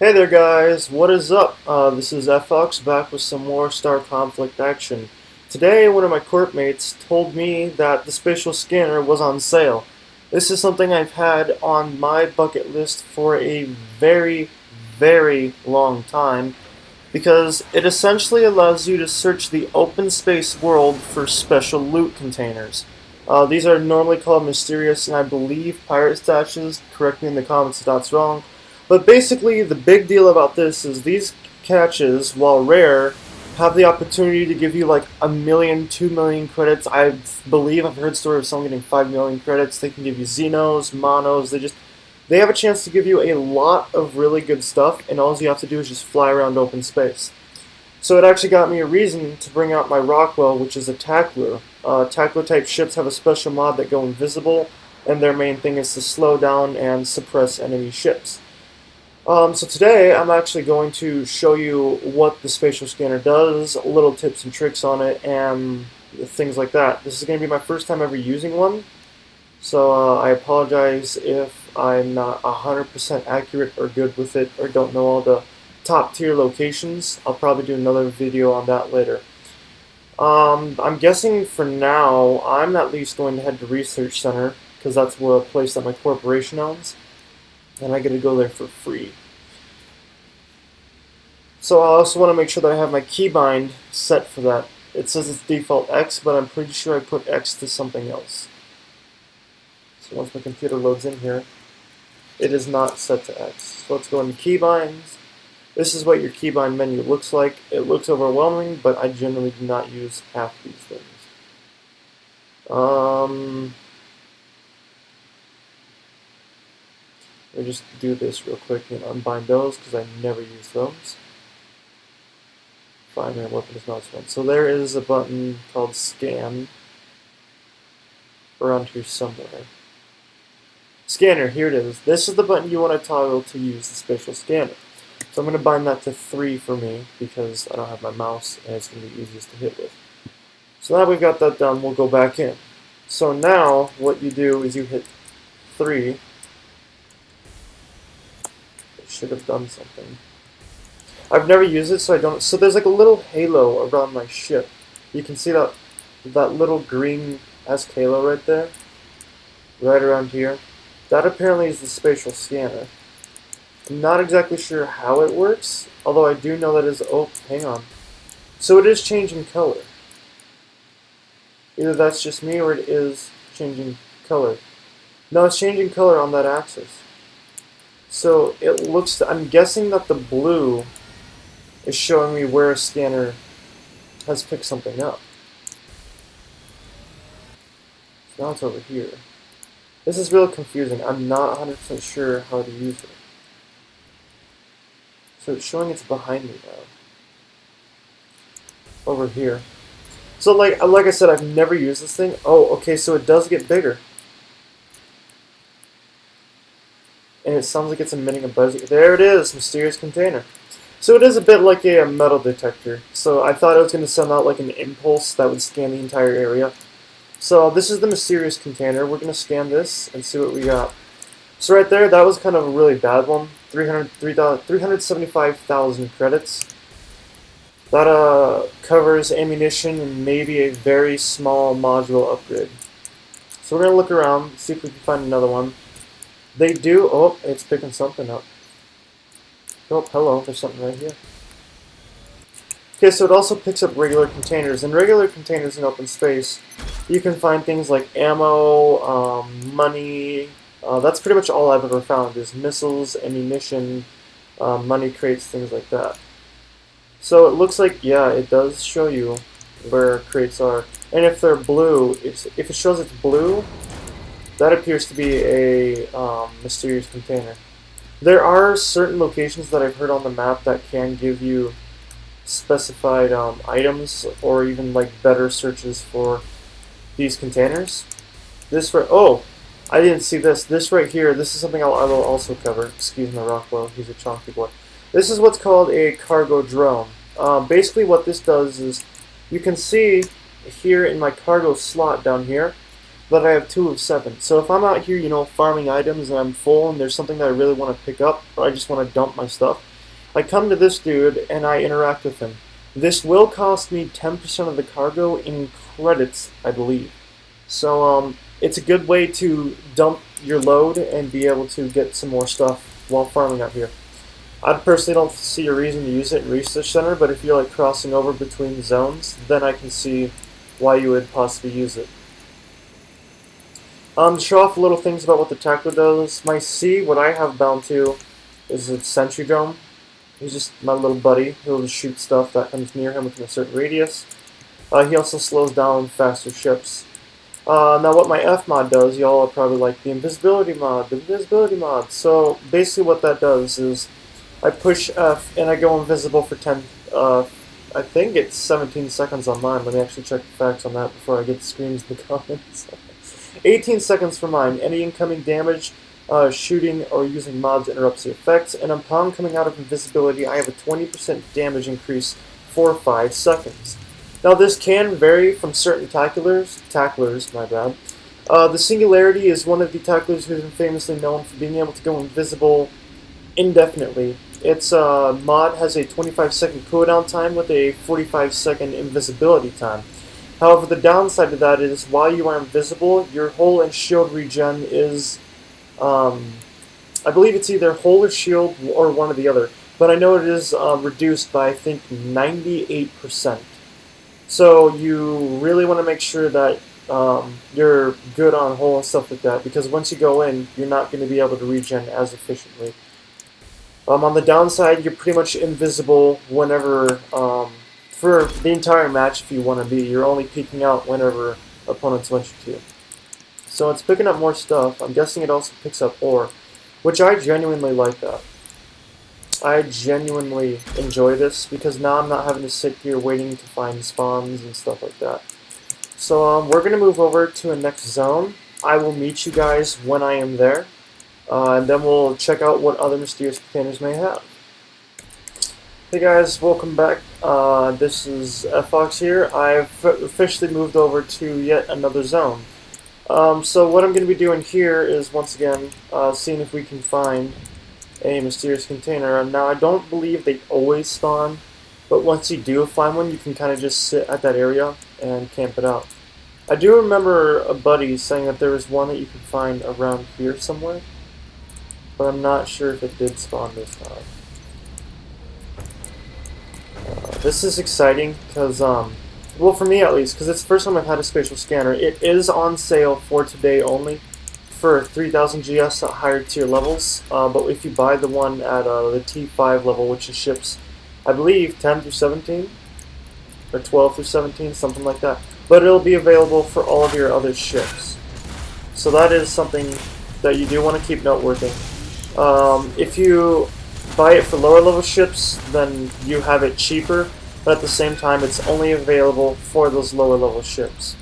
Hey there guys, what is up? This is FX back with some more Star Conflict action. Today one of my corp mates told me that the Spacial Scanner was on sale. This is something I've had on my bucket list for a very long time because it essentially allows you to search the open space world for special loot containers. These are normally called mysterious and I believe pirate stashes. Correct me in the comments if that's wrong. But basically, the big deal about this is these catches, while rare, have the opportunity to give you like 1 million, 2 million credits. I believe I've heard stories of someone getting 5 million credits. They can give you Xenos, Monos. They have a chance to give you a lot of really good stuff, and all you have to do is just fly around open space. So it actually got me a reason to bring out my Rockwell, which is a tackler. Tackler type ships have a special mod that go invisible, and their main thing is to slow down and suppress enemy ships. So today I'm actually going to show you what the Spacial Scanner does, little tips and tricks on it, and things like that. This is going to be my first time ever using one, so I apologize if I'm not 100% accurate or good with it or don't know all the top tier locations. I'll probably do another video on that later. I'm guessing for now I'm at least going to head to Research Center because that's a place that my corporation owns. And I get to go there for free. So I also want to make sure that I have my keybind set for that. It says it's default X, but I'm pretty sure I put X to something else. So once my computer loads in here, it is not set to X. So let's go into keybinds. This is what your keybind menu looks like. It looks overwhelming, but I generally do not use half these things. Let me just do this real quick and unbind those because I never use those. Find my weapon is not one. So there is a button called Scan around here somewhere. Scanner, here it is. This is the button you want to toggle to use the Spacial Scanner. So I'm going to bind that to 3 for me because I don't have my mouse and it's going to be easiest to hit with. So now we've got that done, we'll go back in. So now what you do is you hit 3. Should have done something. I've never used it, so I don't. So there's like a little halo around my ship. You can see that little green halo right there, right around here. That apparently is the Spacial Scanner. I'm not exactly sure how it works, although I do know that is. Oh, hang on. So it is changing color. Either that's just me or it is changing color. No, it's changing color on that axis. So it looks, I'm guessing that the blue is showing me where a scanner has picked something up. So now it's over here. This is really confusing. I'm not 100% sure how to use it. So it's showing it's behind me now. Over here. So like I said, I've never used this thing. Oh, okay, so it does get bigger. And it sounds like it's emitting a buzz. There it is, mysterious container. So it is a bit like a metal detector. So I thought it was going to send out like an impulse that would scan the entire area. So this is the mysterious container. We're going to scan this and see what we got. So right there, that was kind of a really bad one. 375,000 credits. That covers ammunition and maybe a very small module upgrade. So we're going to look around, see if we can find another one. They do. Oh, it's picking something up. Oh, hello. There's something right here. Okay, so it also picks up regular containers. In regular containers in open space, you can find things like ammo, money. That's pretty much all I've ever found is missiles, ammunition, money crates, things like that. So it looks like, yeah, it does show you where crates are. And if they're blue, if it shows it's blue, that appears to be a mysterious container. There are certain locations that I've heard on the map that can give you specified items or even like better searches for these containers. This right, oh, I didn't see this. This right here, this is something I will also cover. Excuse my Rockwell, he's a chunky boy. This is what's called a cargo drone. Basically what this does is, you can see here in my cargo slot down here, that I have 2 of 7. So if I'm out here, you know, farming items and I'm full and there's something that I really want to pick up, or I just want to dump my stuff, I come to this dude and I interact with him. This will cost me 10% of the cargo in credits, I believe. So it's a good way to dump your load and be able to get some more stuff while farming out here. I personally don't see a reason to use it in Research Center, but if you're like crossing over between zones, then I can see why you would possibly use it. To show off little things about what the tackler does, my C, what I have bound to, is a sentry drone. He's just my little buddy. He'll just shoot stuff that comes near him within a certain radius. He also slows down faster ships. Now what my F mod does, y'all are probably like, the invisibility mod. So basically what that does is I push F and I go invisible for 10, I think it's 17 seconds on mine. Let me actually check the facts on that before I get the screams in the comments. 18 seconds for mine. Any incoming damage, shooting, or using mods interrupts the effects, and upon coming out of invisibility, I have a 20% damage increase for 5 seconds. Now this can vary from certain tacklers, my bad. The Singularity is one of the tacklers who's been famously known for being able to go invisible indefinitely. Its mod has a 25-second cooldown time with a 45-second invisibility time. However, the downside to that is while you are invisible, your hull and shield regen is, I believe it's either hull or shield or one or the other, but I know it is reduced by, I think, 98%. So you really want to make sure that you're good on hull and stuff like that, because once you go in, you're not going to be able to regen as efficiently. On the downside, you're pretty much invisible whenever, for the entire match if you want to be. You're only peeking out whenever opponents want you to. So it's picking up more stuff. I'm guessing it also picks up ore, which I genuinely like that. I genuinely enjoy this because now I'm not having to sit here waiting to find spawns and stuff like that. So we're going to move over to a next zone. I will meet you guys when I am there. And then we'll check out what other mysterious containers may have. Hey guys, welcome back. This is Fox here. I've officially moved over to yet another zone. So what I'm going to be doing here is, once again, seeing if we can find a mysterious container. Now, I don't believe they always spawn, but once you do find one, you can kind of just sit at that area and camp it out. I do remember a buddy saying that there was one that you could find around here somewhere, but I'm not sure if it did spawn this time. This is exciting because, well, for me at least, because it's the first time I've had a Spacial Scanner. It is on sale for today only for 3000 GS at higher tier levels, but if you buy the one at the T5 level, which is ships, I believe 10 through 17, or 12 through 17, something like that. But it'll be available for all of your other ships. So that is something that you do want to keep noteworthy. If you buy it for lower level ships, then you have it cheaper, but at the same time it's only available for those lower level ships.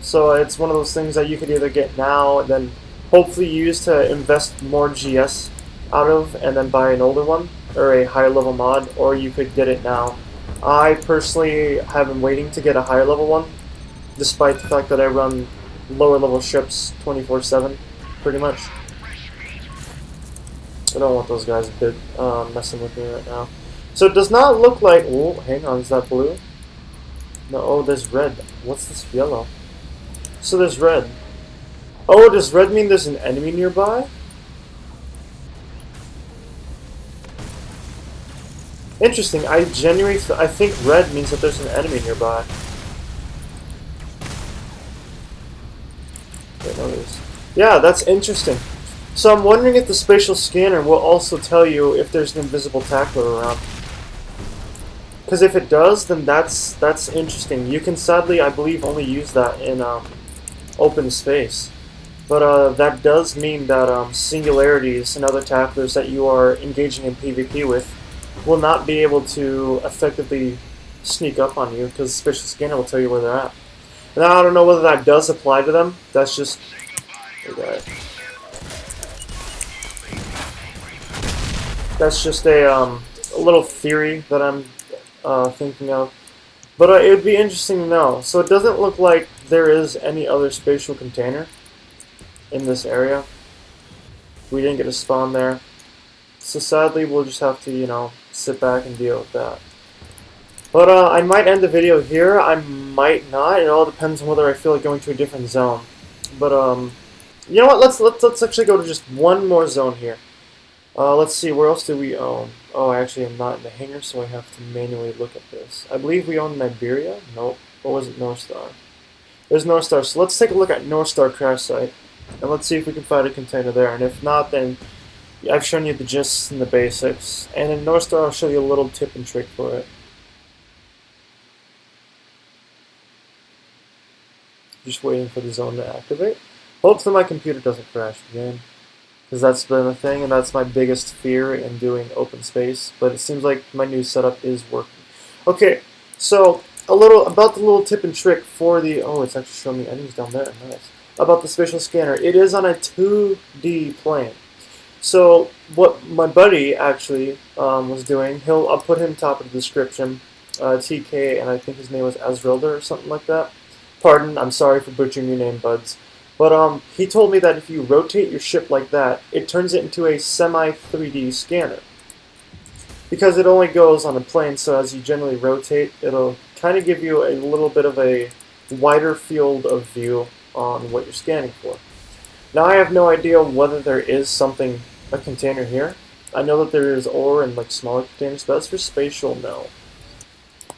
So it's one of those things that you could either get now and then hopefully use to invest more GS out of and then buy an older one or a higher level mod, or you could get it now. I personally have been waiting to get a higher level one, despite the fact that I run lower level ships 24/7 pretty much. I don't want those guys messing with me right now. So it does not look like... Oh, hang on, is that blue? No, oh, there's red. What's this yellow? So there's red. Oh, does red mean there's an enemy nearby? Interesting. I think red means that there's an enemy nearby. Wait, no, there's... Yeah, that's interesting. So I'm wondering if the Spacial Scanner will also tell you if there's an invisible tackler around. Because if it does, then that's interesting. You can sadly, I believe, only use that in open space. But that does mean that singularities and other tacklers that you are engaging in PvP with will not be able to effectively sneak up on you, because Spacial Scanner will tell you where they're at. Now I don't know whether that does apply to them. That's just... Okay. That's just a little theory that I'm thinking of. But it would be interesting to know. So it doesn't look like there is any other spatial container in this area. We didn't get a spawn there. So sadly, we'll just have to, sit back and deal with that. But I might end the video here. I might not. It all depends on whether I feel like going to a different zone. But you know what? Let's actually go to just one more zone here. Let's see. Where else do we own? Oh, I actually am not in the hangar, so I have to manually look at this. I believe we own Liberia. Nope. What was it? North Star. There's North Star. So let's take a look at North Star crash site, and let's see if we can find a container there. And if not, then I've shown you the gist and the basics. And in North Star, I'll show you a little tip and trick for it. Just waiting for the zone to activate. Hopefully my computer doesn't crash again, because that's been a thing, and that's my biggest fear in doing open space. But it seems like my new setup is working. Okay, so a little about the little tip and trick for the. Oh, it's actually showing me endings down there. Nice. About the Spacial Scanner. It is on a 2D plane. So what my buddy actually was doing, I'll put him top of the description. TK, and I think his name was Azreal41 or something like that. Pardon, I'm sorry for butchering your name, buds. But he told me that if you rotate your ship like that, it turns it into a semi-3D scanner. Because it only goes on a plane, so as you generally rotate, it'll kind of give you a little bit of a wider field of view on what you're scanning for. Now I have no idea whether there is a container here. I know that there is ore and like smaller containers, but that's for spatial, no.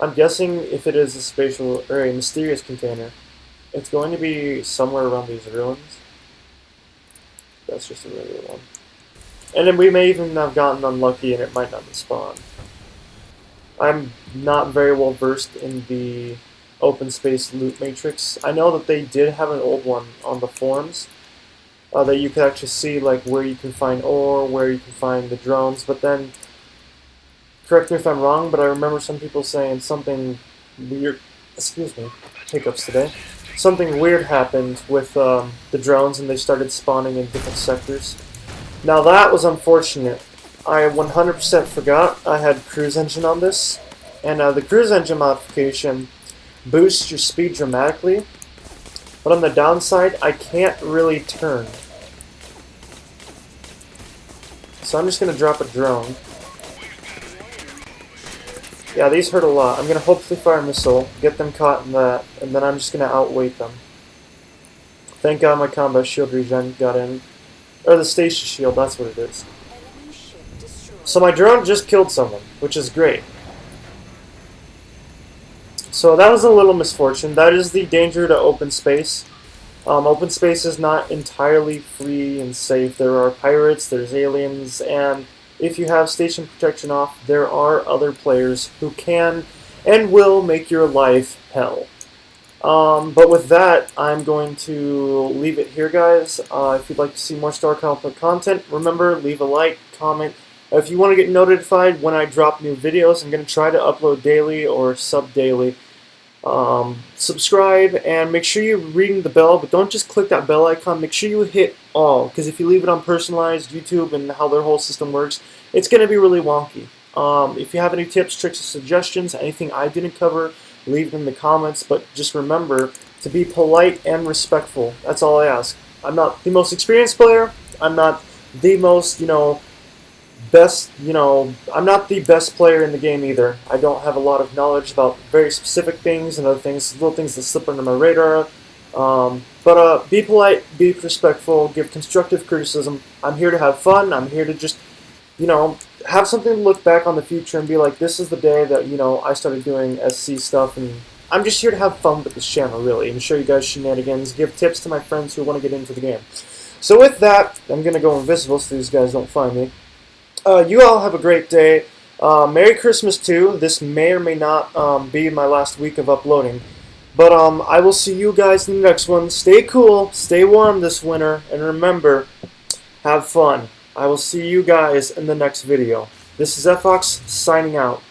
I'm guessing if it is a spatial or a mysterious container, it's going to be somewhere around these ruins. That's just a regular one. And then we may even have gotten unlucky and it might not have spawned. I'm not very well versed in the open space loot matrix. I know that they did have an old one on the forums that you could actually see like where you can find ore, where you can find the drones, but then correct me if I'm wrong, but I remember some people saying something weird, excuse me, hiccups today, something weird happened with the drones and they started spawning in different sectors. Now that was unfortunate. I 100% forgot I had cruise engine on this, and the cruise engine modification boosts your speed dramatically, but on the downside, I can't really turn. So I'm just going to drop a drone. Yeah, these hurt a lot. I'm going to hopefully fire a missile, get them caught in that, and then I'm just going to outweight them. Thank God my combat shield regen got in. Or the station shield, that's what it is. So my drone just killed someone, which is great. So that was a little misfortune. That is the danger to open space. Open space is not entirely free and safe. There are pirates, there's aliens, and if you have station protection off, there are other players who can and will make your life hell. But with that, I'm going to leave it here, guys. If you'd like to see more Star Conflict content, remember, leave a like, comment. If you want to get notified when I drop new videos, I'm going to try to upload daily or sub-daily. Subscribe, and make sure you're reading the bell, but don't just click that bell icon. Make sure you hit all, because if you leave it on personalized YouTube and how their whole system works, it's going to be really wonky. If you have any tips, tricks, or suggestions, anything I didn't cover, leave them in the comments, but just remember to be polite and respectful. That's all I ask. I'm not the most experienced player. I'm not the most, best, I'm not the best player in the game either. I don't have a lot of knowledge about very specific things and other things, little things that slip under my radar. But be polite, be respectful, give constructive criticism. I'm here to have fun. I'm here to just, have something to look back on the future and be like, this is the day that, I started doing SC stuff, and I'm just here to have fun with this channel, really, and show you guys shenanigans, give tips to my friends who want to get into the game. So with that, I'm going to go invisible so these guys don't find me. You all have a great day. Merry Christmas too. This may or may not be my last week of uploading. But I will see you guys in the next one. Stay cool, stay warm this winter, and remember, have fun. I will see you guys in the next video. This is FOX signing out.